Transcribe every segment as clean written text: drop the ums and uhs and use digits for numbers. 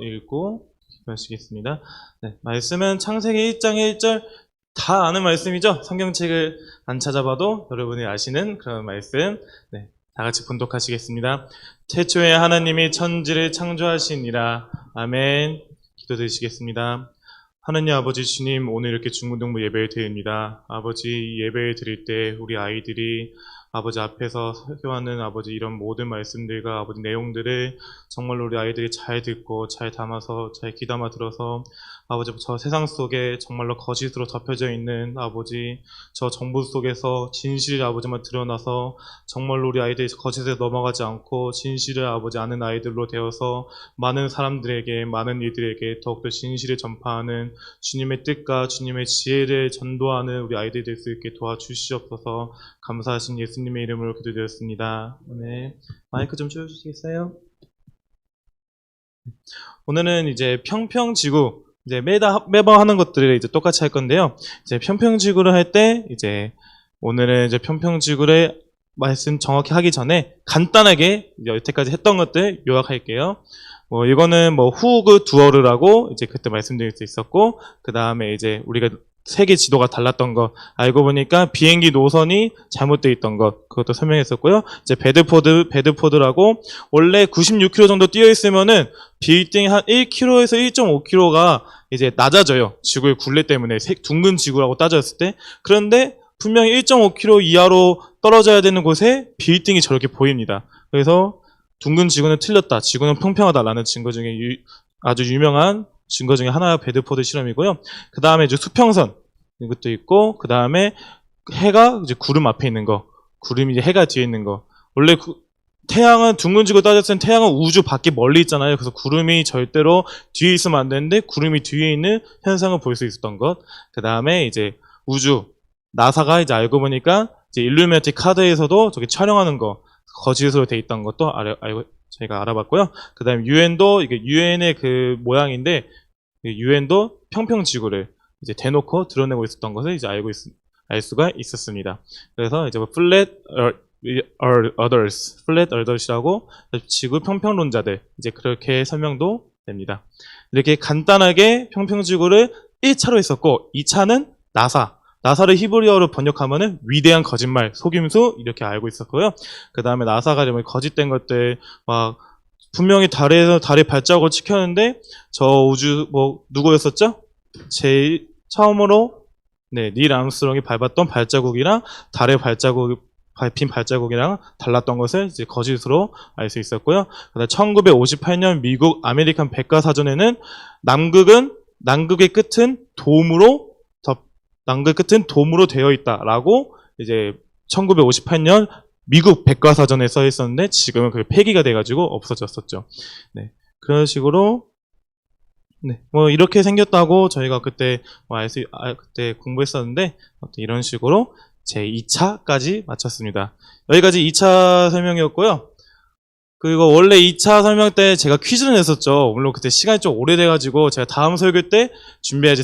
읽고 마시겠습니다. 네, 말씀은 창세기 1장 1절 다 아는 말씀이죠. 성경책을 안 찾아봐도 여러분이 아시는 그런 말씀. 네, 다 같이 분독하시겠습니다. 태초에 하나님이 천지를 창조하시니라. 아멘. 기도드리시겠습니다. 하나님 아버지 주님, 오늘 이렇게 중고등부 예배를 드립니다. 아버지, 예배를 드릴 때 우리 아이들이 아버지 앞에서 설교하는 아버지 이런 모든 말씀들과 아버지 내용들을 정말로 우리 아이들이 잘 듣고 잘 담아서 잘 귀담아 들어서 아버지 저 세상 속에 정말로 거짓으로 덮여져 있는 아버지 저 정보 속에서 진실이 아버지만 드러나서 정말로 우리 아이들이 거짓에 넘어가지 않고 진실을 아버지 아는 아이들로 되어서 많은 사람들에게 많은 이들에게 더욱더 진실을 전파하는 주님의 뜻과 주님의 지혜를 전도하는 우리 아이들이 될 수 있게 도와주시옵소서. 감사하신 예수님의 이름으로 기도드렸습니다. 네, 마이크 좀 줄여주시겠어요? 오늘은 이제 평평지구 이제 매번 하는 것들을 이제 똑같이 할 건데요. 이제 평평지구를 할 때 이제 오늘은 이제 평평지구를 말씀 정확히 하기 전에 간단하게 이제 여태까지 했던 것들 요약할게요. 이거는 후그 두어르라고 이제 그때 말씀드릴 수 있었고, 그 다음에 이제 우리가 세계 지도가 달랐던 거 알고 보니까 비행기 노선이 잘못되어 있던 것 그것도 설명했었고요. 이제 베드포드라고 원래 96km 정도 뛰어 있으면은 빌딩 한 1km에서 1.5km가 이제 낮아져요. 지구의 굴레 때문에 둥근 지구라고 따졌을 때. 그런데 분명히 1.5km 이하로 떨어져야 되는 곳에 빌딩이 저렇게 보입니다. 그래서 둥근 지구는 틀렸다. 지구는 평평하다라는 증거 중에 아주 유명한 증거 중에 하나가 베드포드 실험이고요. 그 다음에 이제 수평선 이것도 있고, 그 다음에 해가 이제 구름 앞에 있는 거, 구름이 이제 해가 뒤에 있는 거. 원래 태양은 둥근 지구 따졌을 때 태양은 우주 밖에 멀리 있잖아요. 그래서 구름이 절대로 뒤에 있으면 안 되는데 구름이 뒤에 있는 현상을 볼 수 있었던 것. 그 다음에 이제 우주 나사가 이제 알고 보니까 이제 일루미나티 카드에서도 저기 촬영하는 거 거짓으로 돼 있던 것도 저희가 알아봤고요. 그 다음에 유엔도 이게 유엔의 그 모양인데 유엔도 평평지구를 이제 대놓고 드러내고 있었던 것을 이제 알 수가 있었습니다. 그래서 이제 Flat Earthers이라고 지구 평평론자들 이제 그렇게 설명도 됩니다. 이렇게 간단하게 평평지구를 1차로 했었고 2차는 나사를 히브리어로 번역하면은 위대한 거짓말, 속임수 이렇게 알고 있었고요. 그 다음에 나사가 거짓된 것들 막 분명히 달에 발자국을 찍혔는데 저 우주 누구였었죠? 제일 처음으로 닐 암스트롱이 밟았던 발자국이랑 달의 밟힌 발자국이랑 달랐던 것을 이제 거짓으로 알 수 있었고요. 그다음 1958년 미국 아메리칸 백과사전에는 남극의 끝은 돔으로 되어 있다라고 이제 1958년 미국 백과사전에 써 있었는데 지금은 그게 폐기가 돼가지고 없어졌었죠. 네, 그런 식으로 이렇게 생겼다고 저희가 그때 그때 공부했었는데 이런 식으로 제 2차까지 마쳤습니다. 여기까지 2차 설명이었고요. 그리고 원래 2차 설명 때 제가 퀴즈를 냈었죠. 물론 그때 시간이 좀 오래돼가지고 제가 다음 설교 때 준비해야지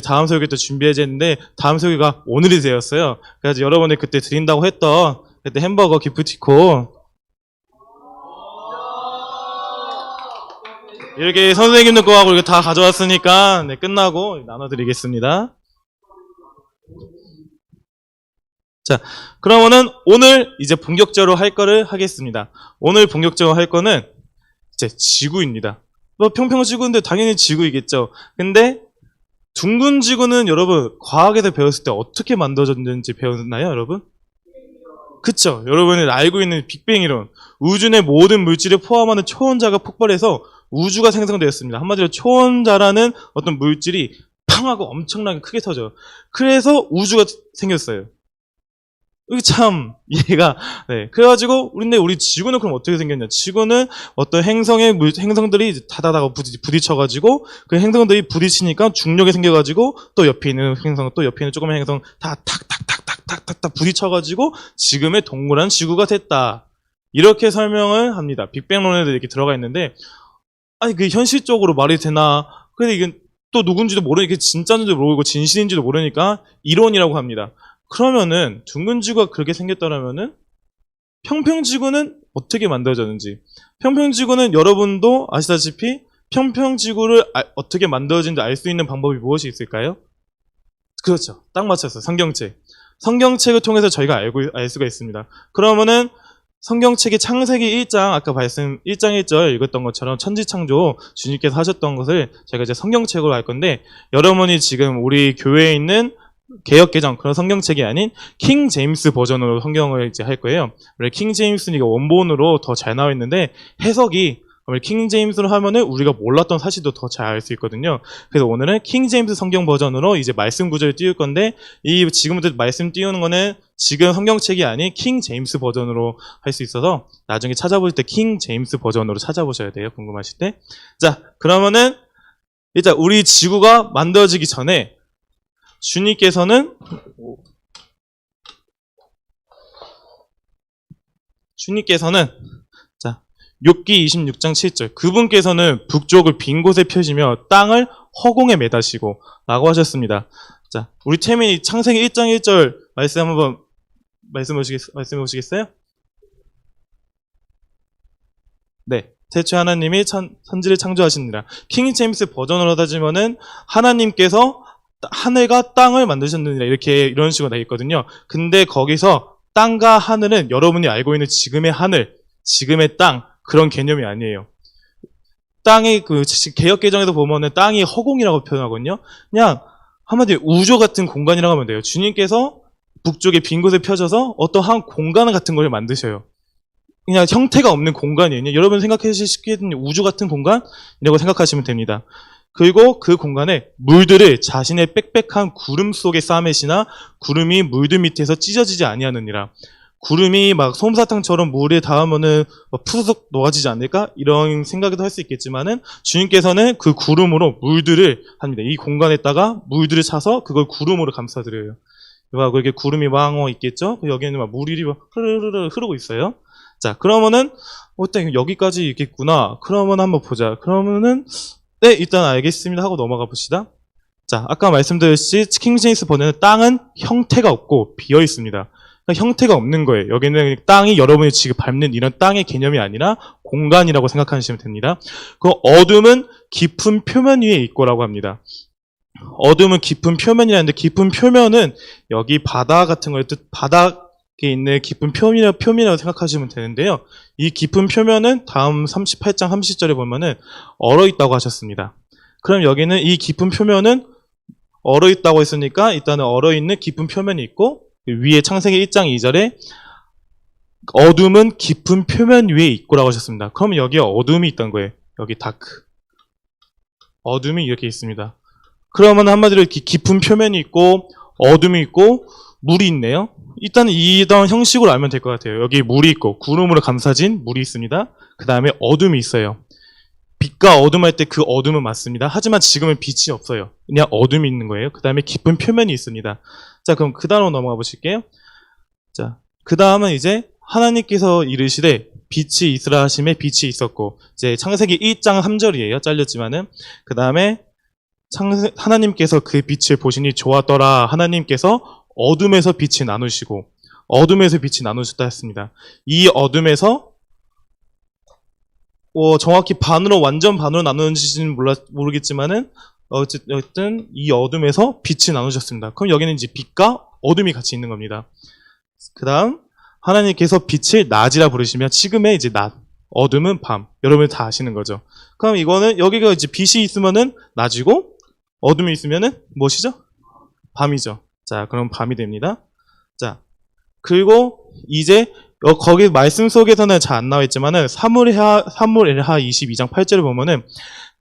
했는데 다음 설교가 오늘이 되었어요. 그래서 여러분이 그때 드린다고 했던 그때 햄버거 기프티콘 이렇게 선생님들 거하고 이렇게 다 가져왔으니까 끝나고 나눠드리겠습니다. 자, 그러면은 오늘 이제 본격적으로 할 거를 하겠습니다. 오늘 본격적으로 할 거는 이제 지구입니다. 평평지구인데 당연히 지구이겠죠. 근데 둥근 지구는 여러분 과학에서 배웠을 때 어떻게 만들어졌는지 배웠나요, 여러분? 그쵸? 여러분이 알고 있는 빅뱅 이론. 우주 내 모든 물질을 포함하는 초원자가 폭발해서 우주가 생성되었습니다. 한마디로 초원자라는 어떤 물질이 팡 하고 엄청나게 크게 터져요. 그래서 우주가 생겼어요. 이게 참 이해가 그래가지고 우리 지구는 그럼 어떻게 생겼냐? 지구는 어떤 행성들이 다다다가 부딪혀가지고 그 행성들이 부딪히니까 중력이 생겨가지고 또 옆에 있는 행성 또 옆에 있는 조그만 행성 다 탁탁탁탁탁탁탁 부딪혀가지고 지금의 동그란 지구가 됐다. 이렇게 설명을 합니다. 빅뱅론에도 이렇게 들어가 있는데 그 현실적으로 말이 되나? 근데 이게 또 누군지도 모르니까 진짜인지도 모르고 진실인지도 모르니까 이론이라고 합니다. 그러면은 둥근 지구가 그렇게 생겼다면은 평평지구는 어떻게 만들어졌는지. 평평지구는 여러분도 아시다시피 평평지구를 어떻게 만들어진지 알 수 있는 방법이 무엇이 있을까요? 그렇죠. 딱 맞췄어요. 성경책. 성경책을 통해서 저희가 알 수가 있습니다. 그러면은 성경책의 창세기 1장, 아까 1장 1절 읽었던 것처럼 천지창조 주님께서 하셨던 것을 저희가 이제 성경책으로 할 건데, 여러분이 지금 우리 교회에 있는 개역개정, 그런 성경책이 아닌 킹 제임스 버전으로 성경을 이제 할 거예요. 원래 킹 제임스는 원본으로 더 잘 나와 있는데, 해석이 킹 제임스로 하면은 우리가 몰랐던 사실도 더 잘 알 수 있거든요. 그래서 오늘은 킹 제임스 성경 버전으로 이제 말씀 구절을 띄울 건데, 이 지금부터 말씀 띄우는 거는 지금 성경책이 아닌 킹 제임스 버전으로 할 수 있어서 나중에 찾아볼 때 킹 제임스 버전으로 찾아보셔야 돼요. 궁금하실 때. 자, 그러면은 일단 우리 지구가 만들어지기 전에 주님께서는 자, 욥기 26장 7절, 그분께서는 북쪽을 빈 곳에 펴시며 땅을 허공에 매다시고 라고 하셨습니다. 자, 우리 태민이 창세기 1장 1절 말씀 한번 말씀해 보시겠어요? 네. 태초에 하나님이 선지를 창조하시니라. 킹 제임스 버전으로 따지면은 하나님께서 하늘과 땅을 만드셨느니라, 이런 식으로 되어 있거든요. 근데 거기서 땅과 하늘은 여러분이 알고 있는 지금의 하늘, 지금의 땅, 그런 개념이 아니에요. 땅이 개역개정에서 보면은 땅이 허공이라고 표현하거든요. 그냥 한마디로 우주 같은 공간이라고 하면 돼요. 주님께서 북쪽에 빈 곳에 펴져서 어떠한 공간 같은 걸 만드셔요. 그냥 형태가 없는 공간이에요. 여러분 생각하시기에는 우주 같은 공간이라고 생각하시면 됩니다. 그리고 그 공간에 물들을 자신의 빽빽한 구름 속에 싸매시나 구름이 물들 밑에서 찢어지지 아니하느니라. 구름이 막 솜사탕처럼 물에 닿으면은 푸석푸석 녹아지지 않을까? 이런 생각도 할 수 있겠지만은 주님께서는 그 구름으로 물들을 합니다. 이 공간에다가 물들을 차서 그걸 구름으로 감싸드려요. 막 그렇게 구름이 막 있겠죠? 여기에는 막 물이 흐르르 흐르고 있어요. 자, 그러면은 일단 여기까지 있겠구나. 그러면 한번 보자. 그러면은 네, 일단 알겠습니다 하고 넘어가 봅시다. 자, 아까 말씀드렸듯이 킹 제임스 버전은 땅은 형태가 없고 비어 있습니다. 그러니까 형태가 없는 거예요. 여기는 땅이 여러분이 지금 밟는 이런 땅의 개념이 아니라 공간이라고 생각하시면 됩니다. 그 어둠은 깊은 표면 위에 있고라고 합니다. 어둠은 깊은 표면이라는데, 깊은 표면은 여기 바다 같은 걸 바닥에 있는 깊은 표면이라고 생각하시면 되는데요. 이 깊은 표면은 다음 38장 30절에 보면은 얼어있다고 하셨습니다. 그럼 여기는 이 깊은 표면은 얼어있다고 했으니까 일단은 얼어있는 깊은 표면이 있고, 위에 창세기 1장 2절에 어둠은 깊은 표면 위에 있고라고 하셨습니다. 그럼 여기에 어둠이 있던 거예요. 여기 다크. 어둠이 이렇게 있습니다. 그러면 한마디로 이렇게 깊은 표면이 있고 어둠이 있고 물이 있네요. 일단 이런 형식으로 알면 될 것 같아요. 여기 물이 있고 구름으로 감싸진 물이 있습니다. 그 다음에 어둠이 있어요. 빛과 어둠 할 때 그 어둠은 맞습니다. 하지만 지금은 빛이 없어요. 그냥 어둠이 있는 거예요. 그 다음에 깊은 표면이 있습니다. 자, 그럼 그 다음으로 넘어가 보실게요. 자, 그 다음은 이제 하나님께서 이르시되 빛이 있으라 하심에 빛이 있었고, 이제 창세기 1장 3절이에요. 잘렸지만은. 그 다음에 하나님께서 그 빛을 보시니 좋았더라. 하나님께서 어둠에서 빛이 나누시고, 어둠에서 빛이 나누셨다 했습니다. 이 어둠에서 정확히 완전 반으로 나누는지는 모르겠지만은 어쨌든 이 어둠에서 빛이 나누셨습니다. 그럼 여기는 이제 빛과 어둠이 같이 있는 겁니다. 그 다음 하나님께서 빛을 낮이라 부르시며 지금의 이제 낮, 어둠은 밤. 여러분이 다 아시는 거죠. 그럼 이거는 여기가 이제 빛이 있으면은 낮이고 어둠이 있으면은 무엇이죠? 밤이죠. 자, 그럼 밤이 됩니다. 자, 그리고 이제 거기 말씀 속에서는 잘 안 나와 있지만은 사무엘하 22장 8절을 보면은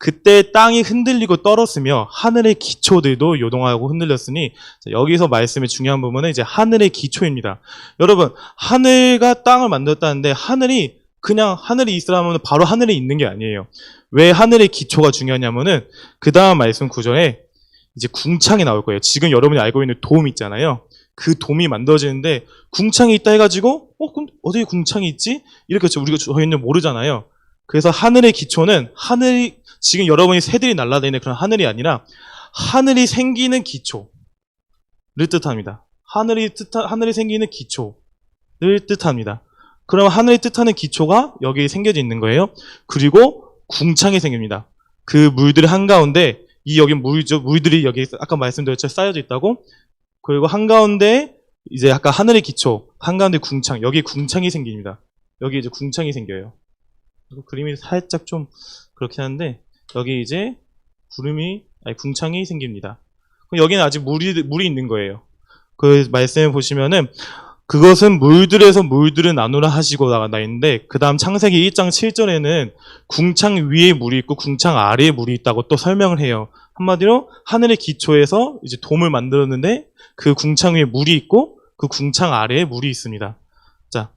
그때 땅이 흔들리고 떨었으며 하늘의 기초들도 요동하고 흔들렸으니, 여기서 말씀의 중요한 부분은 이제 하늘의 기초입니다. 여러분, 하늘과 땅을 만들었다는데 하늘이 그냥 하늘이 있으라면 바로 하늘에 있는 게 아니에요. 왜 하늘의 기초가 중요하냐면은 그 다음 말씀 구절에 이제 궁창이 나올 거예요. 지금 여러분이 알고 있는 돔 있잖아요. 그 돔이 만들어지는데 궁창이 있다 해가지고 그럼 어디에 궁창이 있지? 이렇게 저희는 모르잖아요. 그래서 하늘의 기초는 하늘이 지금 여러분이 새들이 날아다니는 그런 하늘이 아니라 하늘이 생기는 기초를 뜻합니다. 하늘이 생기는 기초를 뜻합니다. 그럼 하늘이 뜻하는 기초가 여기 생겨져 있는 거예요. 그리고 궁창이 생깁니다. 그 물들 한가운데 이 여기 물들이 여기 아까 말씀드렸죠, 쌓여져 있다고. 그리고 한가운데 이제 아까 하늘의 기초, 한가운데 궁창, 여기 궁창이 생깁니다. 여기 이제 궁창이 생겨요. 그림이 살짝 좀 그렇긴 한데 여기 이제 궁창이 생깁니다. 그럼 여기는 아직 물이 있는 거예요. 그 말씀을 보시면은 그것은 물들에서 물들을 나누라 하시고 나가 있는데 그 다음 창세기 1장 7절에는 궁창 위에 물이 있고 궁창 아래에 물이 있다고 또 설명을 해요. 한마디로 하늘의 기초에서 이제 돔을 만들었는데 그 궁창 위에 물이 있고 그 궁창 아래에 물이 있습니다. 자,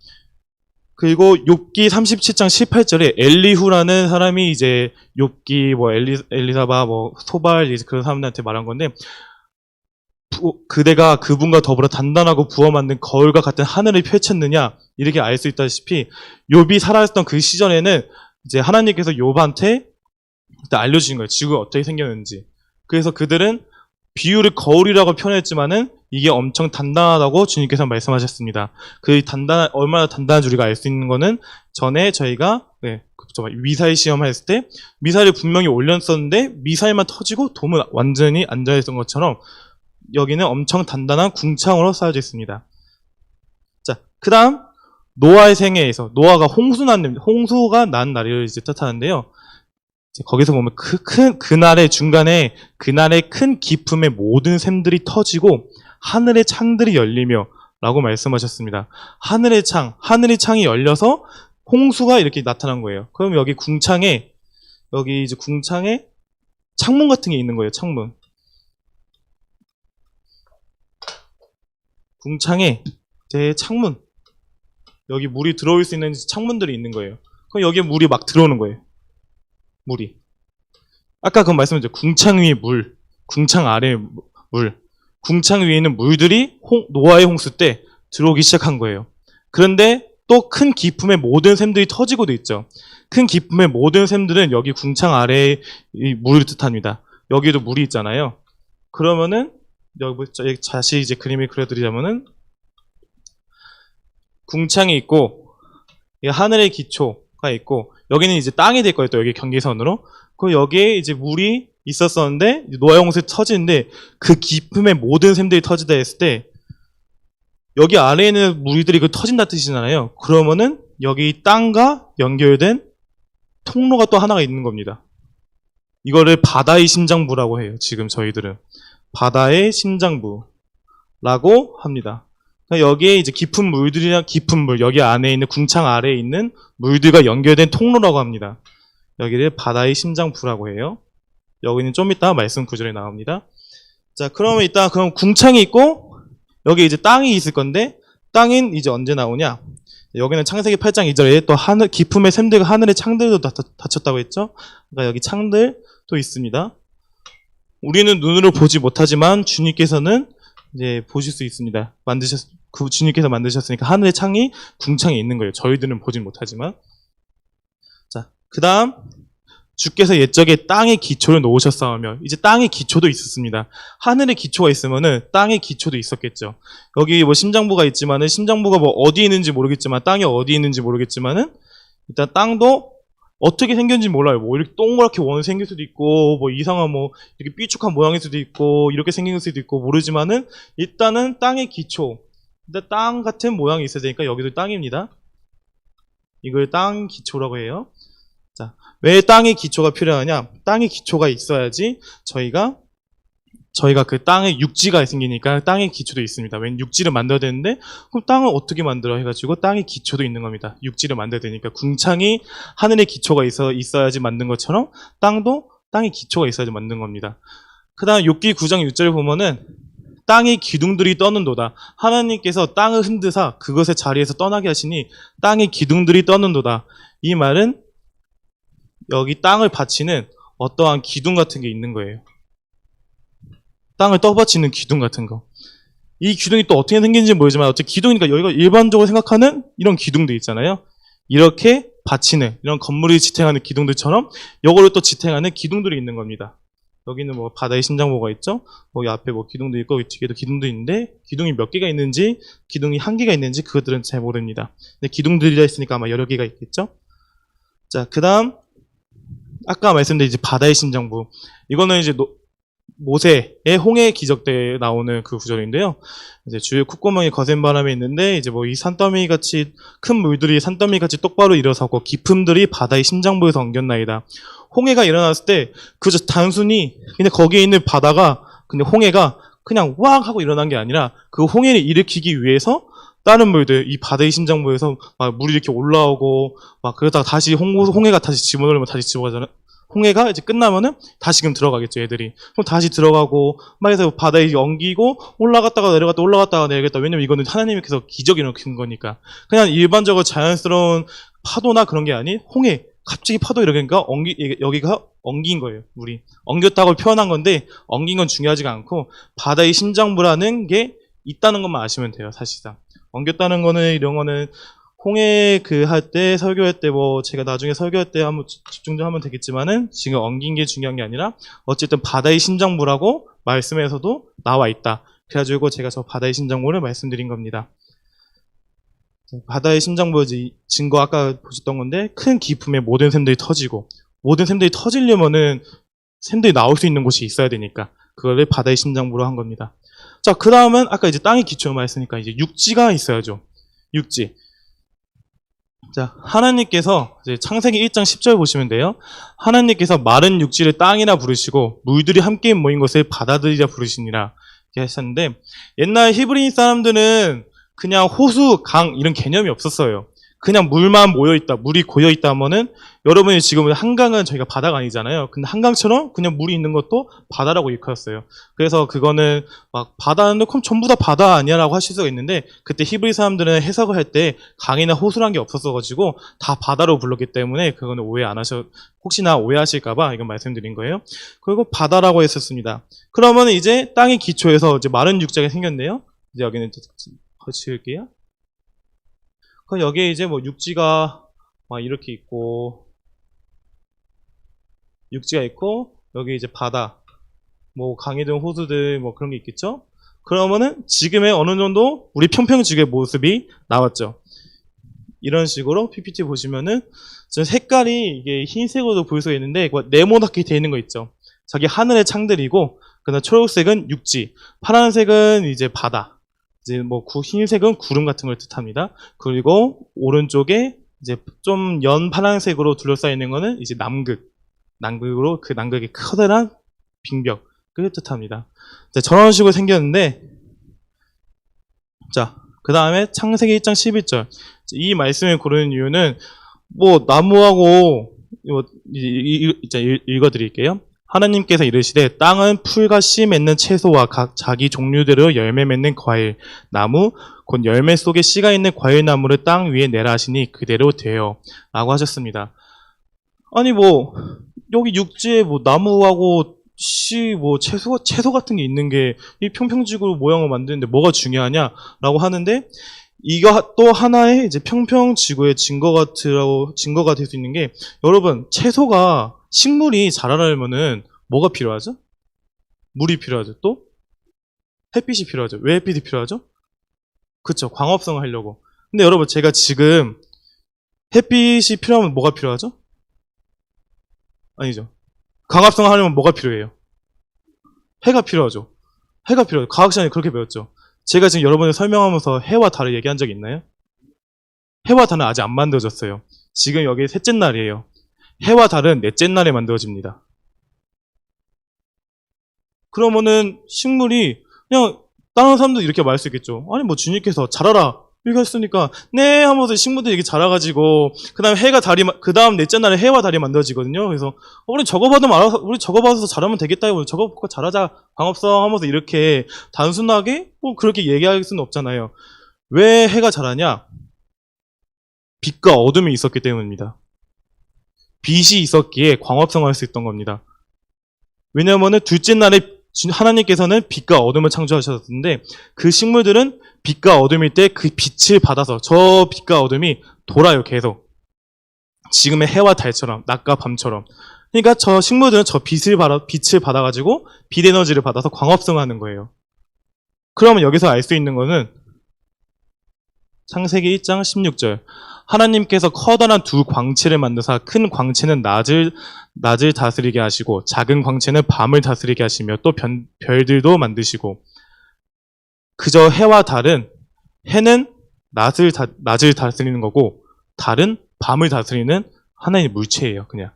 그리고 욥기 37장 18절에 엘리후라는 사람이 이제 욥기 뭐 엘리사바 뭐 소발 이제 그런 사람들한테 말한 건데 그대가 그분과 더불어 단단하고 부어 만든 거울과 같은 하늘을 펼쳤느냐 이렇게 알 수 있다시피 욥이 살아있던 그 시절에는 이제 하나님께서 욥한테 알려주신 거예요. 지구가 어떻게 생겼는지. 그래서 그들은 비유를 거울이라고 표현했지만은 이게 엄청 단단하다고 주님께서 말씀하셨습니다. 그 얼마나 단단한 줄 우리가 알 수 있는 거는 전에 저희가 미사일 시험했을 때 미사일을 분명히 올렸었는데 미사일만 터지고 돔은 완전히 앉아있던 것처럼 여기는 엄청 단단한 궁창으로 쌓여져 있습니다. 자, 그 다음 노아의 생애에서 노아가 홍수가 난 날을 이제 뜻하는데요. 거기서 보면 그날의 중간에 그날의 큰 기품의 모든 샘들이 터지고 하늘의 창들이 열리며 라고 말씀하셨습니다. 하늘의 창이 열려서 홍수가 이렇게 나타난 거예요. 그럼 여기 이제 궁창에 창문 같은 게 있는 거예요. 창문. 궁창에 제 창문. 여기 물이 들어올 수 있는 창문들이 있는 거예요. 그럼 여기에 물이 막 들어오는 거예요. 물이. 아까 그 말씀드렸죠. 궁창 위에 물, 궁창 아래에 물. 궁창 위에 있는 물들이 노아의 홍수 때 들어오기 시작한 거예요. 그런데 또 큰 기품의 모든 샘들이 터지고도 있죠. 큰 기품의 모든 샘들은 여기 궁창 아래의 물을 뜻합니다. 여기도 물이 있잖아요. 그러면은 여기 다시 이제 그림을 그려드리자면은 궁창이 있고 하늘의 기초가 있고 여기는 이제 땅이 될 거예요. 또 여기 경계선으로. 그 여기에 이제 물이 있었었는데 노아의 홍수에 터지는데 그 기품의 모든 샘들이 터지다 했을 때 여기 아래에 있는 물들이 그 터진다 뜻이잖아요. 그러면은 여기 땅과 연결된 통로가 또 하나가 있는 겁니다. 이거를 바다의 심장부라고 해요. 지금 저희들은 바다의 심장부라고 합니다. 여기에 이제 깊은 물들이랑 깊은 물, 여기 안에 있는 궁창 아래에 있는 물들과 연결된 통로라고 합니다. 여기를 바다의 심장부라고 해요. 여기는 좀 이따 말씀 구절에 나옵니다. 자, 그러면 그럼 궁창이 있고 여기 이제 땅이 있을 건데 땅은 이제 언제 나오냐? 여기는 창세기 8장 2절에 또 기품의 샘들과 하늘의 창들도 닫혔다고 했죠. 그러니까 여기 창들 또 있습니다. 우리는 눈으로 보지 못하지만 주님께서는 이제 보실 수 있습니다. 주님께서 만드셨으니까 하늘의 창이 궁창에 있는 거예요. 저희들은 보진 못하지만. 자, 그 다음 주께서 옛적에 땅의 기초를 놓으셨사오며 이제 땅의 기초도 있었습니다. 하늘의 기초가 있으면은 땅의 기초도 있었겠죠. 여기 뭐 심장부가 있지만은 심장부가 뭐 어디 있는지 모르겠지만 땅이 어디 있는지 모르겠지만은 일단 땅도 어떻게 생겼는지 몰라요. 뭐 이렇게 동그랗게 원이 생길 수도 있고 뭐 이상한 뭐 이렇게 삐죽한 모양일 수도 있고 이렇게 생길 수도 있고 모르지만은 일단은 땅의 기초. 근데 땅 같은 모양이 있어야 되니까 여기도 땅입니다. 이걸 땅 기초라고 해요. 자, 왜 땅의 기초가 필요하냐? 땅의 기초가 있어야지 저희가 그 땅에 육지가 생기니까 땅의 기초도 있습니다. 왜 육지를 만들어야 되는데 그럼 땅을 어떻게 만들어 해가지고 땅의 기초도 있는 겁니다. 육지를 만들어야 되니까 궁창이 하늘의 기초가 있어야지 만든 것처럼 땅도 땅의 기초가 있어야지 만든 겁니다. 그 다음 욥기 9장 6절을 보면은 땅의 기둥들이 떠는도다. 하나님께서 땅을 흔드사 그것의 자리에서 떠나게 하시니 땅의 기둥들이 떠는도다. 이 말은 여기 땅을 받치는 어떠한 기둥 같은 게 있는 거예요. 땅을 떠받치는 기둥 같은 거. 이 기둥이 또 어떻게 생긴지 모르지만 어쨌든 기둥이니까 여기가 일반적으로 생각하는 이런 기둥들 있잖아요. 이렇게 받치는 이런 건물이 지탱하는 기둥들처럼 이거를 또 지탱하는 기둥들이 있는 겁니다. 여기는 뭐 바다의 심장부가 있죠. 뭐 앞에 뭐 기둥도 있고 뒤에도 기둥도 있는데 기둥이 몇 개가 있는지 기둥이 한 개가 있는지 그것들은 잘 모릅니다. 근데 기둥들이 있으니까 아마 여러 개가 있겠죠. 자, 그 다음 아까 말씀드린 이제 바다의 심장부. 이거는 이제 모세의 홍해 기적 때 나오는 그 구절인데요. 이제 주의 콧구멍이 거센 바람이 있는데 이제 뭐 이 산더미 같이 큰 물들이 산더미 같이 똑바로 일어서고 깊음들이 바다의 심장부에서 엉겼나이다. 홍해가 일어났을 때 그저 단순히 그냥 거기에 있는 바다가 그냥 홍해가 그냥 왕 하고 일어난 게 아니라 그 홍해를 일으키기 위해서 다른 물들, 이 바다의 심장부에서 막 물이 이렇게 올라오고 막 그러다가 다시 홍해가 다시 집어넣으면 다시 집어가잖아요. 홍해가 이제 끝나면은 다시금 들어가겠죠, 애들이. 그럼 다시 들어가고, 막 해서 바다에 엉기고, 올라갔다가 내려갔다. 왜냐면 이거는 하나님께서 기적이 일으킨 거니까. 그냥 일반적으로 자연스러운 파도나 그런 게 아닌, 홍해. 갑자기 파도 이러니까 여기가 엉긴 거예요, 물이. 엉겼다고 표현한 건데, 엉긴 건 중요하지가 않고, 바다의 심장부라는 게 있다는 것만 아시면 돼요, 사실상. 엉겼다는 거는, 이런 거는, 홍해 할 때, 설교할 때, 뭐, 제가 나중에 설교할 때 한번 집중 좀 하면 되겠지만은, 지금 엉긴 게 중요한 게 아니라, 어쨌든 바다의 심장부라고 말씀에서도 나와 있다. 그래가지고 제가 저 바다의 심장부를 말씀드린 겁니다. 바다의 심장부 증거 아까 보셨던 건데, 큰 기품에 모든 샘들이 터지고, 모든 샘들이 터지려면은 샘들이 나올 수 있는 곳이 있어야 되니까, 그거를 바다의 심장부로 한 겁니다. 자, 그 다음은 아까 이제 땅의 기초만 했으니까 이제 육지가 있어야죠. 육지. 자, 하나님께서 이제 창세기 1장 10절 보시면 돼요. 하나님께서 마른 육지를 땅이라 부르시고 물들이 함께 모인 것을 바다들이라 부르시니라 이렇게 하셨는데, 옛날 히브리 사람들은 그냥 호수, 강 이런 개념이 없었어요. 그냥 물만 모여있다, 물이 고여있다 하면은, 여러분이 지금 한강은 저희가 바다가 아니잖아요. 근데 한강처럼 그냥 물이 있는 것도 바다라고 일컬었어요. 그래서 그거는 막 바다는 그럼 전부 다 바다 아니야 라고 하실 수가 있는데, 그때 히브리 사람들은 해석을 할 때 강이나 호수란 게 없었어가지고 다 바다로 불렀기 때문에 그거는 오해 안 혹시나 오해하실까봐 이건 말씀드린 거예요. 그리고 바다라고 했었습니다. 그러면 이제 땅의 기초에서 이제 마른 육지가 생겼네요. 이제 여기는 지울게요. 그럼 여기에 이제 뭐 육지가 막 이렇게 있고, 육지가 있고, 여기 이제 바다, 뭐 강이든 호수들 뭐 그런 게 있겠죠? 그러면은 지금의 어느 정도 우리 평평지구의 모습이 나왔죠. 이런 식으로 PPT 보시면은 색깔이 이게 흰색으로 보일 수가 있는데, 네모나게 되어 있는 거 있죠. 저기 하늘의 창들이고, 그다음 초록색은 육지, 파란색은 이제 바다. 이제 뭐 흰색은 구름 같은 걸 뜻합니다. 그리고 오른쪽에 이제 좀 연 파란색으로 둘러싸여 있는 거는 이제 남극으로 그 남극의 커다란 빙벽을 뜻합니다. 자, 저런 식으로 생겼는데, 자, 그 다음에 창세기 1장 11절. 이 말씀을 고르는 이유는 뭐 나무하고 읽어드릴게요. 하나님께서 이르시되 땅은 풀과 씨 맺는 채소와 각 자기 종류대로 열매 맺는 과일, 나무, 곧 열매 속에 씨가 있는 과일나무를 땅 위에 내라 하시니 그대로 되어 라고 하셨습니다. 아니 뭐 여기 육지에 뭐 나무하고 씨 뭐 채소 같은 게 있는 게 이 평평지구 모양을 만드는데 뭐가 중요하냐라고 하는데, 이거 또 하나의 이제 평평지구의 증거가 될 수 있는 게, 여러분 채소가 식물이 자라려면은 뭐가 필요하죠? 물이 필요하죠. 또 햇빛이 필요하죠. 왜 햇빛이 필요하죠? 그쵸, 광합성을 하려고. 근데 여러분 제가 지금 햇빛이 필요하면 뭐가 필요하죠? 아니죠. 광합성을 하려면 뭐가 필요해요? 해가 필요하죠. 해가 필요해요. 과학 시간에 그렇게 배웠죠. 제가 지금 여러분을 설명하면서 해와 달을 얘기한 적 있나요? 해와 달은 아직 안 만들어졌어요. 지금 여기 셋째 날이에요. 해와 달은 넷째 날에 만들어집니다. 그러면은 식물이 그냥 다른 사람도 이렇게 말할 수 있겠죠. 아니 뭐 주님께서 자라라 이렇게 했으니까 네 하면서 식물들이 이렇게 자라가지고 그 다음 넷째 날에 해와 달이 만들어지거든요. 그래서 우리 저거 받아서 자라면 되겠다. 우리 저거 받고 자라자 광합성 하면서 이렇게 단순하게 뭐 그렇게 얘기할 수는 없잖아요. 왜 해가 자라냐? 빛과 어둠이 있었기 때문입니다. 빛이 있었기에 광합성을 할 수 있던 겁니다. 왜냐하면 둘째 날에 하나님께서는 빛과 어둠을 창조하셨는데, 그 식물들은 빛과 어둠일 때 그 빛을 받아서 저 빛과 어둠이 돌아요, 계속. 지금의 해와 달처럼, 낮과 밤처럼. 그러니까 저 식물들은 저 빛을 받아가지고 빛 에너지를 받아서 광합성하는 거예요. 그러면 여기서 알 수 있는 거는 창세기 1장 16절. 하나님께서 커다란 두 광채를 만드사 큰 광채는 낮을 다스리게 하시고 작은 광채는 밤을 다스리게 하시며 또 별들도 만드시고 그저 해와 달은 해는 낮을 다스리는 거고 달은 밤을 다스리는 하나의 물체예요. 그냥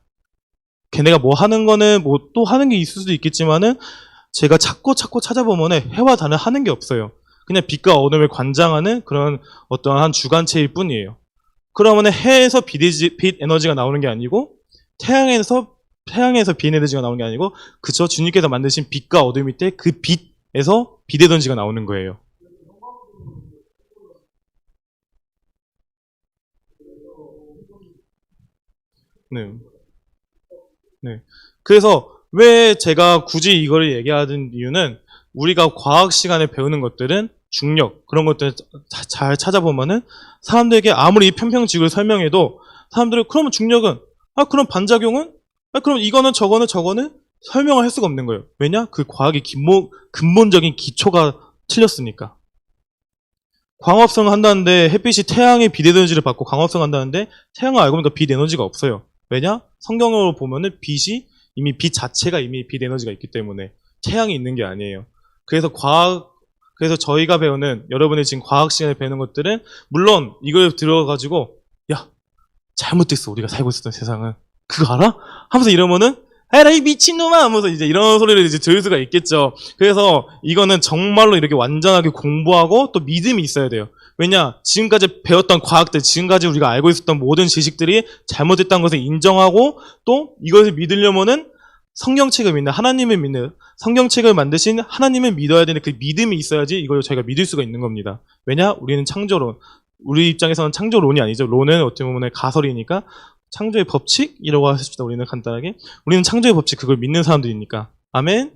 걔네가 뭐 하는 거는 뭐 또 하는 게 있을 수도 있겠지만은 제가 찾고 찾아보면은 해와 달은 하는 게 없어요. 그냥 빛과 어둠을 관장하는 그런 어떠한 주관체일 뿐이에요. 그러면은 해에서 빛 에너지가 나오는 게 아니고 태양에서 빛 에너지가 나오는 게 아니고 그저 주님께서 만드신 빛과 어둠일 때 그 빛에서 빛 에너지가 나오는 거예요. 네. 네. 그래서 왜 제가 굳이 이걸 얘기하는 이유는 우리가 과학 시간에 배우는 것들은 중력 그런 것들 잘 찾아보면은 사람들에게 아무리 편평지구를 설명해도 사람들은 그러면 중력은 그럼 반작용은 그럼 이거는 저거는 설명을 할 수가 없는 거예요. 왜냐? 그 과학의 근본적인 기초가 틀렸으니까. 광합성을 한다는데 햇빛이 태양의 빛 에너지를 받고 광합성 한다는데 태양은 알고 보니까 빛 에너지가 없어요. 왜냐? 성경으로 보면은 빛이 이미 빛 자체가 이미 빛 에너지가 있기 때문에 태양이 있는 게 아니에요. 그래서 저희가 배우는 여러분이 지금 과학 시간에 배우는 것들은 물론 이걸 들어가지고 야 잘못됐어 우리가 살고 있었던 세상은 그거 알아? 하면서 이러면은 에라 이 미친놈아 하면서 이제 이런 소리를 이제 들을 수가 있겠죠. 그래서 이거는 정말로 이렇게 완전하게 공부하고 또 믿음이 있어야 돼요. 왜냐 지금까지 배웠던 과학들 지금까지 우리가 알고 있었던 모든 지식들이 잘못됐다는 것을 인정하고 또 이것을 믿으려면은 성경책을 믿는 하나님을 믿는 성경책을 만드신 하나님을 믿어야 되는 그 믿음이 있어야지 이걸 저희가 믿을 수가 있는 겁니다. 왜냐 우리는 창조론 우리 입장에서는 창조론이 아니죠. 론은 어떻게 보면 가설이니까 창조의 법칙이라고 하십시다. 우리는 간단하게 우리는 창조의 법칙 그걸 믿는 사람들이니까 아멘.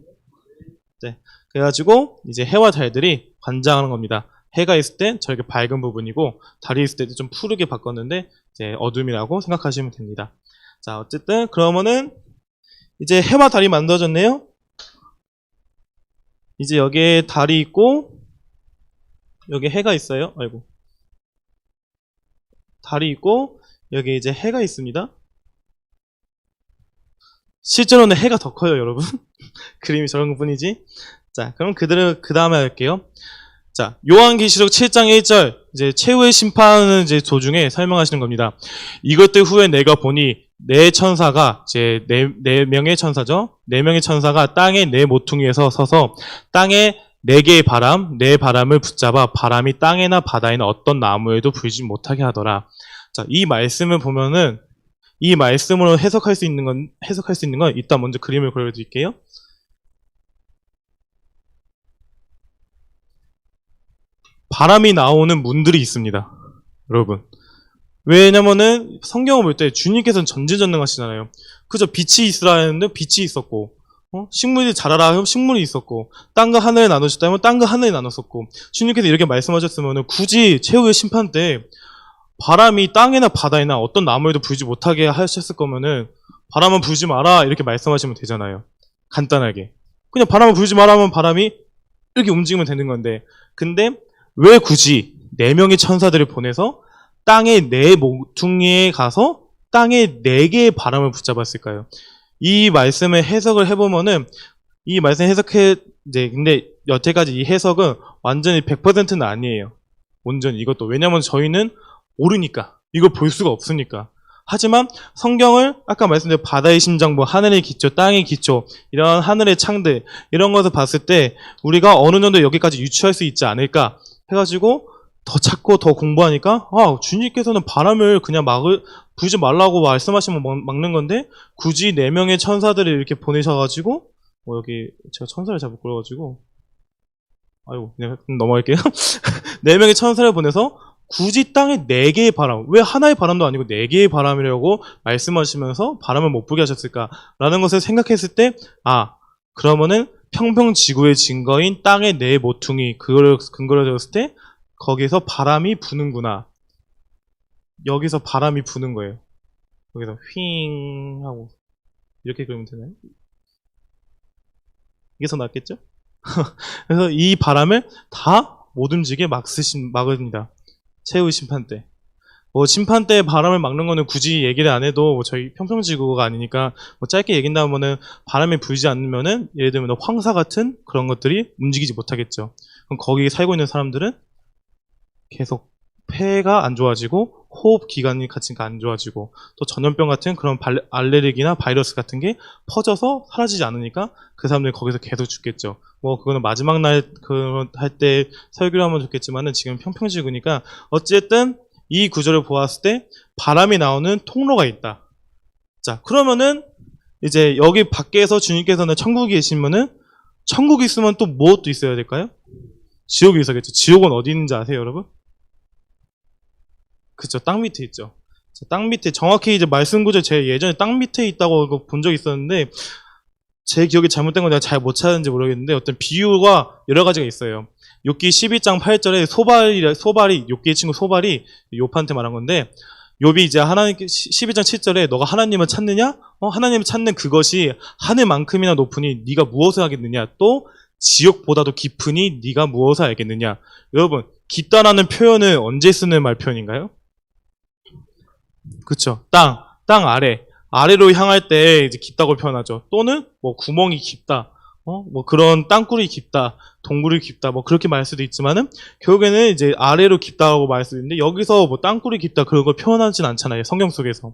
네, 그래가지고 이제 해와 달들이 관장하는 겁니다. 해가 있을 때 저렇게 밝은 부분이고 달이 있을 때도 좀 푸르게 바꿨는데 이제 어둠이라고 생각하시면 됩니다. 자 어쨌든 그러면은 이제 해와 달이 만들어졌네요. 이제 여기에 달이 있고 여기 해가 있어요. 아이고 달이 있고 여기 이제 해가 있습니다. 실제로는 해가 더 커요, 여러분. 그림이 저런 것 뿐이지. 자, 그럼 그 다음에 할게요. 자, 요한계시록 7장 1절, 이제 최후의 심판은 이제 도중에 설명하시는 겁니다. 이것들 후에 내가 보니 네 천사가, 이제 네 명의 천사죠. 네 명의 천사가 땅의 네 모퉁이에서 서서 땅에 네 개의 네 바람을 붙잡아 바람이 땅에나 바다에나 어떤 나무에도 불지 못하게 하더라. 자, 이 말씀을 보면은 이 말씀으로 해석할 수 있는 건 이따 먼저 그림을 그려드릴게요. 바람이 나오는 문들이 있습니다. 여러분. 왜냐면은 성경을 볼 때 주님께서는 전지전능하시잖아요. 그저 빛이 있으라 했는데 빛이 있었고 식물이 자라라 하면 식물이 있었고 땅과 하늘을 나누셨다 하면 땅과 하늘을 나눴었고 주님께서 이렇게 말씀하셨으면 굳이 최후의 심판 때 바람이 땅이나 바다에나 어떤 나무에도 불지 못하게 하셨을 거면은 바람은 불지 마라 이렇게 말씀하시면 되잖아요. 간단하게. 그냥 바람은 불지 마라 하면 바람이 이렇게 움직이면 되는 건데 근데 왜 굳이 네 명의 천사들을 보내서 땅의 네 모퉁이에 가서 땅의 네 개의 바람을 붙잡았을까요? 이 말씀을 해석을 해보면은 이 말씀 이제 근데 여태까지 이 해석은 완전히 100%는 아니에요. 온전히 이것도. 왜냐면 저희는 모르니까. 이걸 볼 수가 없으니까. 하지만 성경을 아까 말씀드린 바다의 심장, 하늘의 기초, 땅의 기초, 이런 하늘의 창들, 이런 것을 봤을 때 우리가 어느 정도 여기까지 유추할 수 있지 않을까 해가지고 더 찾고 더 공부하니까 주님께서는 바람을 그냥 불지 말라고 말씀하시면 막는 건데 굳이 네 명의 천사들을 이렇게 보내셔가지고 여기 제가 천사를 잘못 그려가지고 아이고 그냥 넘어갈게요. 네 명의 천사를 보내서 굳이 땅에 네 개의 바람, 왜 하나의 바람도 아니고 네 개의 바람이라고 말씀하시면서 바람을 못 불게 하셨을까라는 것을 생각했을 때 그러면은 평평지구의 증거인 땅의 네 모퉁이 그거를 근거로 줬을 때 거기서 바람이 부는구나. 여기서 바람이 부는 거예요. 여기서 휘잉 하고 이렇게 그리면 되나요? 이게 더 낫겠죠? 그래서 이 바람을 다 못 움직이게 막습니다. 최후 심판 때. 뭐 침판대에 바람을 막는 거는 굳이 얘기를 안 해도 뭐 저희 평평지구가 아니니까 뭐 짧게 얘긴다면은 바람이 불지 않으면은 예를 들면 황사 같은 그런 것들이 움직이지 못하겠죠. 그럼 거기 살고 있는 사람들은 계속 폐가 안 좋아지고 호흡 기관이 같이 안 좋아지고 또 전염병 같은 그런 알레르기나 바이러스 같은 게 퍼져서 사라지지 않으니까 그 사람들이 거기서 계속 죽겠죠. 뭐 그거는 마지막 날 그 할 때 설교를 하면 좋겠지만은 지금 평평지구니까 어쨌든 이 구조를 보았을 때 바람이 나오는 통로가 있다. 자, 그러면은 이제 여기 밖에서 주님께서는 천국에 계시면은 천국이 있으면 또 무엇도 있어야 될까요? 지옥이 있어야겠죠. 지옥은 어디 있는지 아세요, 여러분? 그쵸, 땅 밑에 있죠. 땅 밑에 정확히 이제 말씀 구절 제 예전에 땅 밑에 있다고 본 적이 있었는데 제 기억이 잘못된 건 내가 잘 못 찾았는지 모르겠는데 어떤 비유가 여러 가지가 있어요. 욥기 12장 8절에 소발이 욥기의 친구 소발이 욥한테 말한 건데 욥이 이제 하나님 12장 7절에 너가 하나님을 찾느냐? 하나님을 찾는 그것이 하늘만큼이나 높으니 네가 무엇을 하겠느냐? 또 지옥보다도 깊으니 네가 무엇을 알겠느냐? 여러분, 깊다라는 표현은 언제 쓰는 말 표현인가요? 그쵸. 땅 아래로 향할 때 이제 깊다고 표현하죠. 또는 뭐 구멍이 깊다. 뭐 그런 땅굴이 깊다, 동굴이 깊다, 뭐 그렇게 말할 수도 있지만은 결국에는 이제 아래로 깊다고 말할 수도 있는데 여기서 뭐 땅굴이 깊다 그런 걸 표현하진 않잖아요. 성경 속에서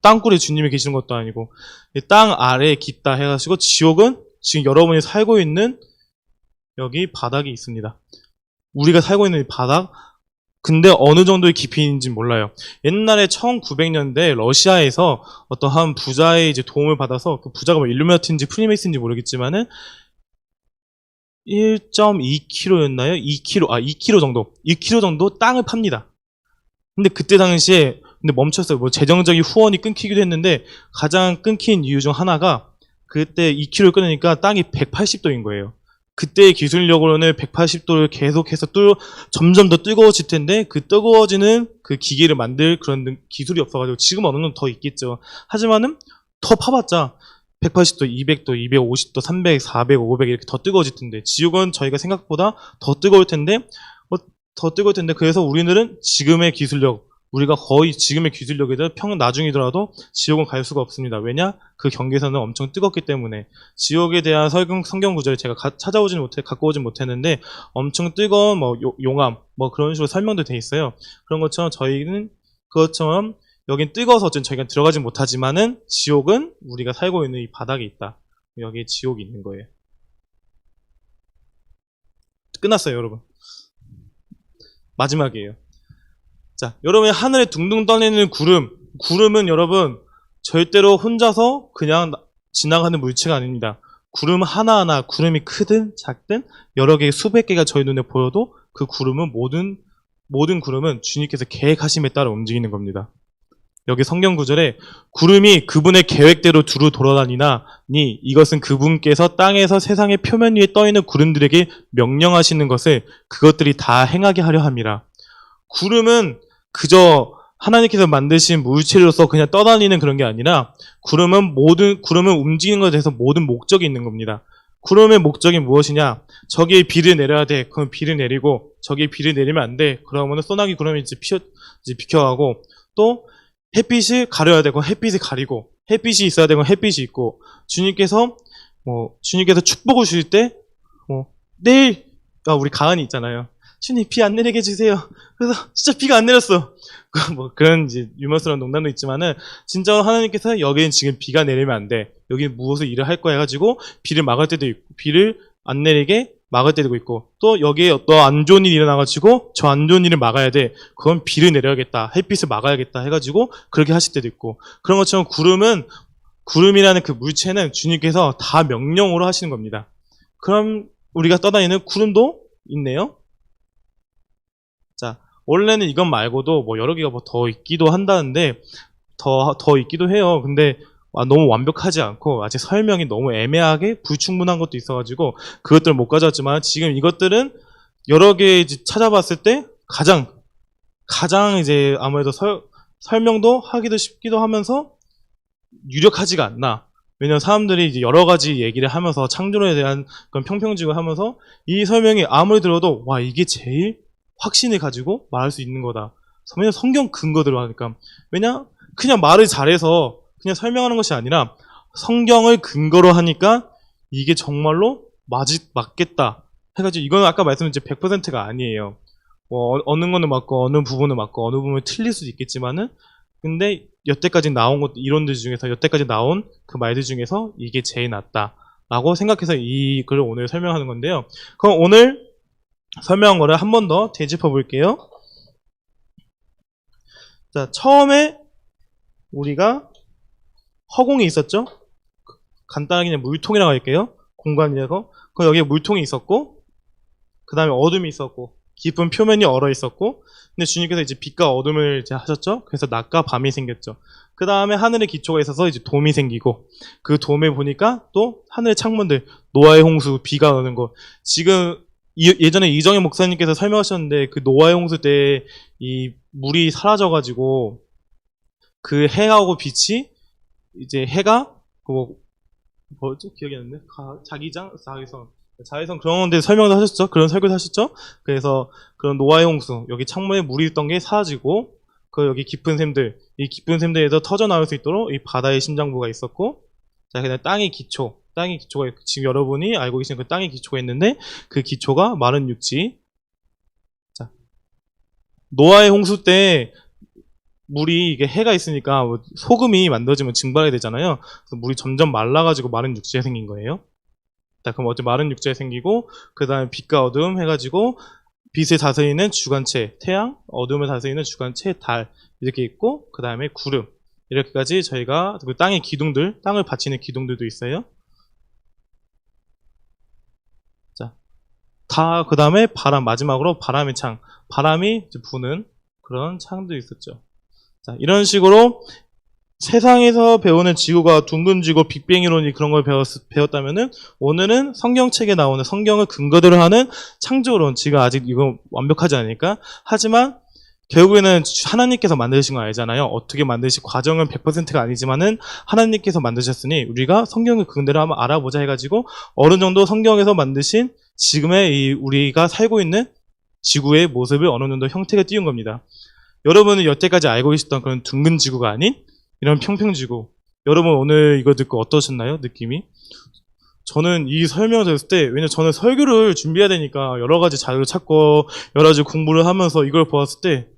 땅굴에 주님이 계시는 것도 아니고 땅 아래에 깊다 해가지고 지옥은 지금 여러분이 살고 있는 여기 바닥이 있습니다. 우리가 살고 있는 이 바닥. 근데 어느 정도의 깊이인지 몰라요. 옛날에 1900년대 러시아에서 어떤 한 부자의 이제 도움을 받아서 그 부자가 뭐 일루미나티인지 프리메이슨인지 모르겠지만은 1.2km였나요? 2km 정도. 2km 정도 땅을 팝니다. 근데 그때 당시에 근데 멈췄어요. 뭐 재정적인 후원이 끊기기도 했는데 가장 끊긴 이유 중 하나가 그때 2km를 끊으니까 땅이 180도인 거예요. 그때의 기술력으로는 180도를 계속해서 점점 더 뜨거워질 텐데 그 뜨거워지는 그 기계를 만들 그런 기술이 없어가지고 지금 어느 정도 더 있겠죠. 하지만은 더 파봤자 180도, 200도, 250도, 300, 400, 500 이렇게 더 뜨거워질 텐데 지옥은 저희가 생각보다 더 뜨거울 텐데 그래서 우리들은 지금의 기술력 우리가 거의 지금의 기술력에도 나중이더라도 지옥은 갈 수가 없습니다. 왜냐? 그 경계선은 엄청 뜨겁기 때문에. 지옥에 대한 성경 구절을 제가 갖고 오진 못했는데 엄청 뜨거운 뭐 용암 뭐 그런 식으로 설명도 돼 있어요. 그런 것처럼 저희는 그것처럼 여긴 뜨거워서 어쨌든 저희가 들어가진 못하지만은 지옥은 우리가 살고 있는 이 바닥에 있다. 여기에 지옥이 있는 거예요. 끝났어요, 여러분. 마지막이에요. 자, 여러분 하늘에 둥둥 떠내는 구름은 여러분 절대로 혼자서 그냥 지나가는 물체가 아닙니다. 구름 하나하나 구름이 크든 작든 여러 개 수백 개가 저희 눈에 보여도 그 구름은 모든 구름은 주님께서 계획하심에 따라 움직이는 겁니다. 여기 성경 구절에 구름이 그분의 계획대로 두루 돌아다니나니 이것은 그분께서 땅에서 세상의 표면 위에 떠있는 구름들에게 명령하시는 것을 그것들이 다 행하게 하려 함이라. 구름은 그저 하나님께서 만드신 물체로서 그냥 떠다니는 그런 게 아니라 구름은 움직이는 것에 대해서 모든 목적이 있는 겁니다. 구름의 목적이 무엇이냐? 저기에 비를 내려야 돼. 그럼 비를 내리고 저기에 비를 내리면 안 돼. 그러면은 소나기 구름이 이제 비켜가고 또 햇빛을 가려야 되고 햇빛을 가리고 햇빛이 있어야 되고 햇빛이 있고 주님께서 축복을 주실 때 내일 우리 가은이 있잖아요. 주님 비 안 내리게 해주세요. 그래서 진짜 비가 안 내렸어. 뭐 그런 이제 유머스러운 농담도 있지만은 진짜 하나님께서 여기는 지금 비가 내리면 안 돼. 여기 무엇을 일을 할 거야 해가지고 비를 막을 때도 있고 비를 안 내리게 막을 때도 있고 또 여기에 또 안 좋은 일이 일어나가지고 저 안 좋은 일을 막아야 돼. 그건 비를 내려야겠다. 햇빛을 막아야겠다 해가지고 그렇게 하실 때도 있고 그런 것처럼 구름이라는 그 물체는 주님께서 다 명령으로 하시는 겁니다. 그럼 우리가 떠다니는 구름도 있네요. 자, 원래는 이것 말고도 뭐 여러 개가 뭐 더 있기도 한다는데 더 있기도 해요. 근데 너무 완벽하지 않고 아직 설명이 너무 애매하게 불충분한 것도 있어가지고 그것들을 못 가져왔지만 지금 이것들은 여러 개 이제 찾아봤을 때 가장 이제 아무래도 설명도 하기도 쉽기도 하면서 유력하지가 않나. 왜냐면 사람들이 이제 여러 가지 얘기를 하면서 창조론에 대한 그런 평평지구 하면서 이 설명이 아무리 들어도 와 이게 제일 확신을 가지고 말할 수 있는 거다. 왜냐 성경 근거대로 하니까. 왜냐 그냥 말을 잘해서 그냥 설명하는 것이 아니라 성경을 근거로 하니까 이게 정말로 맞겠다 해가지고, 이거는 아까 말씀드린 100%가 아니에요. 어느 거는 맞고 어느 부분은 맞고 어느 부분은 틀릴 수도 있겠지만은, 근데 여태까지 나온 것, 이론들 중에서 여태까지 나온 그 말들 중에서 이게 제일 낫다라고 생각해서 이 글을 오늘 설명하는 건데요. 그럼 오늘 설명한 거를 한 번 더 되짚어 볼게요. 자, 처음에 우리가 허공이 있었죠? 간단하게 그냥 물통이라고 할게요. 공간이라고. 그럼 여기에 물통이 있었고, 그 다음에 어둠이 있었고, 깊은 표면이 얼어 있었고, 근데 주님께서 이제 빛과 어둠을 이제 하셨죠? 그래서 낮과 밤이 생겼죠. 그 다음에 하늘의 기초가 있어서 이제 돔이 생기고, 그 돔에 보니까 또 하늘의 창문들, 노아의 홍수, 비가 오는 거. 지금 예전에 이정희 목사님께서 설명하셨는데, 그 노아의 홍수 때 이 물이 사라져가지고 그 해하고 빛이 이제 해가 뭐였죠? 기억이 안 나네. 자기성 그런 데 설명도 하셨죠? 그런 설교도 하셨죠? 그래서 그런 노아의 홍수, 여기 창문에 물이 있던 게 사라지고, 그 여기 깊은 샘들, 이 깊은 샘들에서 터져 나올 수 있도록 이 바다의 심장부가 있었고, 자, 그다음 땅의 기초가 지금 여러분이 알고 계시는 그 땅의 기초가 있는데, 그 기초가 마른 육지. 자, 노아의 홍수 때 물이, 이게 해가 있으니까 소금이 만들어지면 증발이 되잖아요. 그래서 물이 점점 말라가지고 마른 육지가 생긴 거예요. 자, 그럼 어째 마른 육지가 생기고, 그 다음에 빛과 어둠 해가지고, 빛을 다스리는 주관체 태양, 어둠을 다스리는 주관체 달, 이렇게 있고, 그 다음에 구름, 이렇게까지 저희가 그 땅의 기둥들, 땅을 받치는 기둥들도 있어요. 자, 그 다음에 바람, 마지막으로 바람의 창, 바람이 부는 그런 창도 있었죠. 자, 이런 식으로 세상에서 배우는 지구가 둥근 지구, 빅뱅 이론이 그런 걸 배웠다면은, 오늘은 성경책에 나오는 성경을 근거대로 하는 창조론, 지금 아직 이거 완벽하지 않으니까. 하지만 결국에는 하나님께서 만드신 거 알잖아요. 어떻게 만드신 과정은 100%가 아니지만은 하나님께서 만드셨으니 우리가 성경을 그대로 한번 알아보자 해가지고, 어느 정도 성경에서 만드신 지금의 이 우리가 살고 있는 지구의 모습을 어느 정도 형태가 띄운 겁니다. 여러분은 여태까지 알고 계셨던 그런 둥근 지구가 아닌 이런 평평지구. 여러분 오늘 이거 듣고 어떠셨나요? 느낌이? 저는 이 설명을 들었을 때, 왜냐면 저는 설교를 준비해야 되니까 여러 가지 자료를 찾고 여러 가지 공부를 하면서 이걸 보았을 때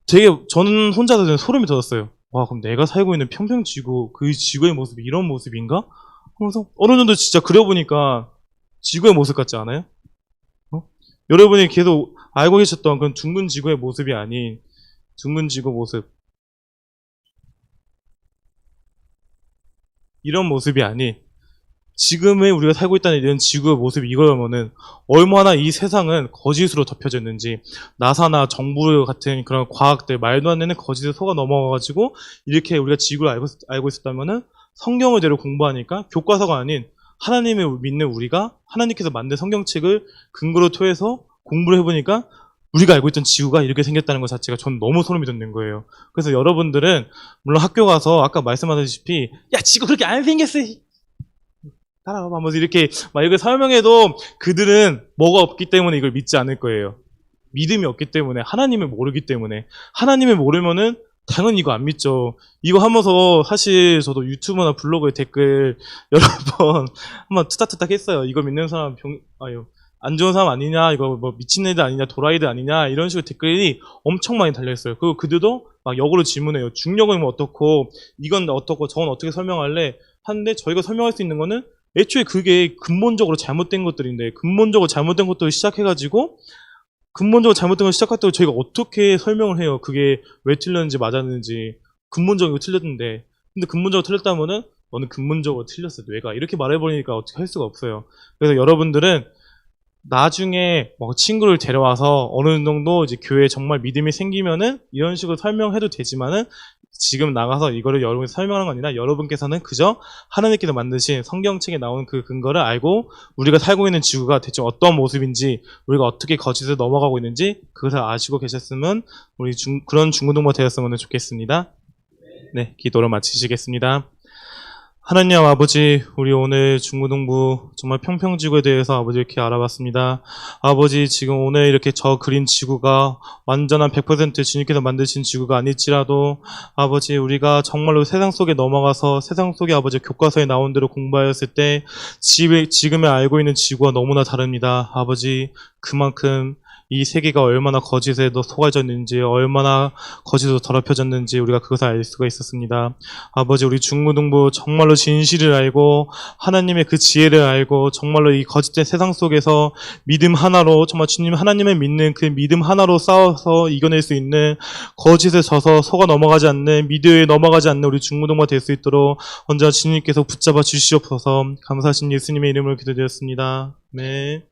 되게, 저는 혼자서 소름이 돋았어요. 와, 그럼 내가 살고 있는 평평지구, 그 지구의 모습이 이런 모습인가? 하면서 어느 정도 진짜 그려보니까 지구의 모습 같지 않아요? 여러분이 계속 알고 계셨던 그런 둥근 지구의 모습이 아닌 둥근 지구 모습, 이런 모습이 아닌 지금의 우리가 살고 있다는 이런 지구의 모습이 이거라면은 얼마나 이 세상은 거짓으로 덮여졌는지, 나사나 정부 같은 그런 과학들, 말도 안 되는 거짓에 속아 넘어가가지고 이렇게 우리가 지구를 알고 있었다면은, 성경을 대로 공부하니까 교과서가 아닌 하나님을 믿는 우리가 하나님께서 만든 성경책을 근거로 토해서 공부를 해보니까 우리가 알고 있던 지구가 이렇게 생겼다는 것 자체가 전 너무 소름이 돋는 거예요. 그래서 여러분들은 물론 학교 가서 아까 말씀하셨다시피 야, 지구 그렇게 안 생겼어, 따라와봐, 뭐 이렇게 막 이걸 설명해도 그들은 뭐가 없기 때문에 이걸 믿지 않을 거예요. 믿음이 없기 때문에, 하나님을 모르기 때문에. 하나님을 모르면은 당연히 이거 안 믿죠. 이거 하면서 사실 저도 유튜브나 블로그에 댓글 여러 번 한번 투닥투닥 했어요. 이거 믿는 사람 안 좋은 사람 아니냐, 이거 뭐 미친 애들 아니냐, 도라이들 아니냐, 이런 식으로 댓글이 엄청 많이 달려있어요. 그리고 그들도 막 역으로 질문해요. 중력은 뭐 어떻고, 이건 어떻고, 저건 어떻게 설명할래? 하는데 저희가 설명할 수 있는 거는 애초에 그게 근본적으로 잘못된 것들인데, 근본적으로 잘못된 것들을 시작해가지고, 근본적으로 잘못된 걸 시작했다고 저희가 어떻게 설명을 해요? 그게 왜 틀렸는지 맞았는지. 근본적으로 틀렸는데. 근데 근본적으로 틀렸다면은 너는 근본적으로 틀렸어, 뇌가. 이렇게 말해버리니까 어떻게 할 수가 없어요. 그래서 여러분들은 나중에 뭐 친구를 데려와서 어느 정도 이제 교회에 정말 믿음이 생기면은 이런 식으로 설명해도 되지만은, 지금 나가서 이거를 여러분이 설명하는 건 아니라 여러분께서는 그저 하나님께서 만드신 성경책에 나오는 그 근거를 알고 우리가 살고 있는 지구가 대체 어떤 모습인지, 우리가 어떻게 거짓을 넘어가고 있는지 그것을 아시고 계셨으면 우리 그런 중고등부 되었으면 좋겠습니다. 네, 기도로 마치시겠습니다. 하나님 아버지, 우리 오늘 중고등부 정말 평평지구에 대해서 아버지 이렇게 알아봤습니다. 아버지, 지금 오늘 이렇게 저 그린 지구가 완전한 100% 주님께서 만드신 지구가 아닐지라도 아버지, 우리가 정말로 세상 속에 넘어가서 세상 속에 아버지 교과서에 나온 대로 공부하였을 때 지금에 알고 있는 지구와 너무나 다릅니다. 아버지, 그만큼 이 세계가 얼마나 거짓에 속아졌는지, 얼마나 거짓으로 더럽혀졌는지 우리가 그것을 알 수가 있었습니다. 아버지, 우리 중고등부 정말로 진실을 알고 하나님의 그 지혜를 알고 정말로 이 거짓된 세상 속에서 믿음 하나로, 정말 주님 하나님을 믿는 그 믿음 하나로 싸워서 이겨낼 수 있는, 거짓에 져서 속아 넘어가지 않는, 미디어에 넘어가지 않는 우리 중고등부가 될 수 있도록 언제나 주님께서 붙잡아 주시옵소서. 감사하신 예수님의 이름으로 기도드렸습니다. 네.